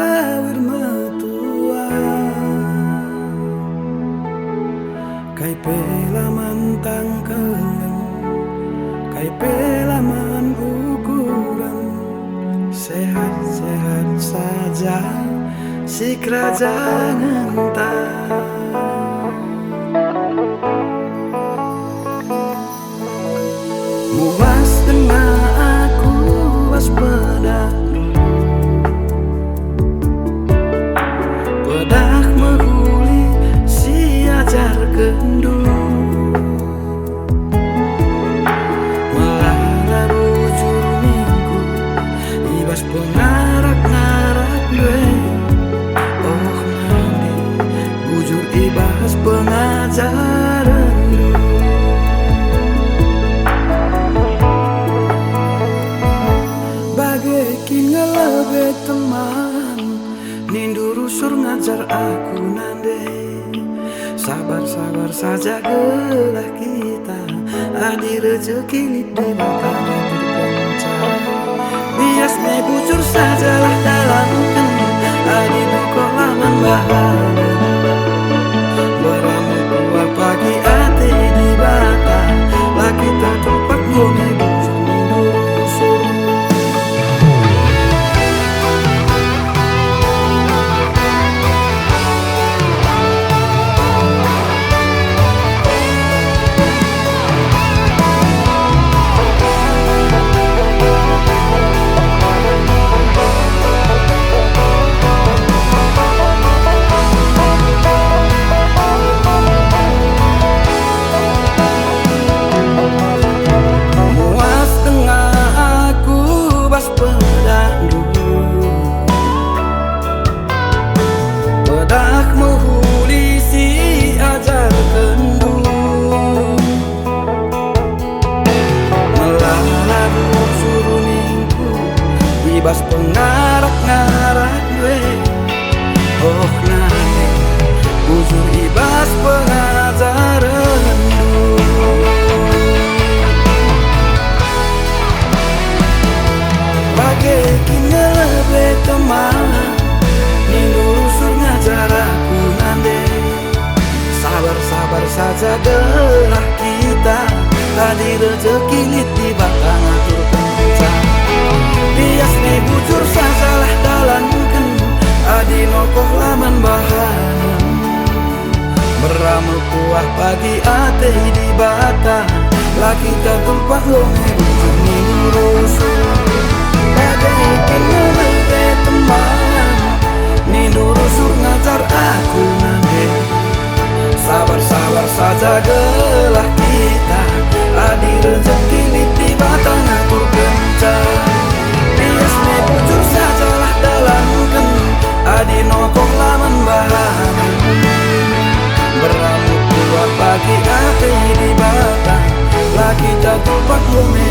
awir metua kai pela mantang kengen kai pela man ukuran sehat-sehat saja si kerajaan entah muas dengan aku waspada pedak menghuli si ajar kendu melara bujur minggu ibas pengarak-ngarak gue oh nanti bujur ibas pengajaran lu bagaikin ngelebe teman nindu rusur ngajar aku nande sabar-sabar saja gelah kita adi rezeki di batang terpencah bias me bujur sajalah dalam kenal adi nokok laman bahagia beramu keluar pagi ate di batang lah kita tempat bumi bujur nindu rusur ibas pengarak-ngarak gue oh nane bujur ibas pengajaran du bagaikin ngelebe teman nindu rusur ngajar aku nande sabar-sabar saja gelah kita tadi rezeki di batang atur kencang bias nih bujur sajalah dalankan adi nokoh laman bahan meramu kuah pagi ate di bata lah kita tumpah longe bujur nindu rusur bagaikan ngelebe teman nindu rusur ngajar aku nanti sabar-sabar saja gelah kita adi rezeki di bata ngatur kencang bias me bujur sajalah dalamkan adi nokok laman bahan beramu keluar pagi ate di batang lah kita tumpah bumi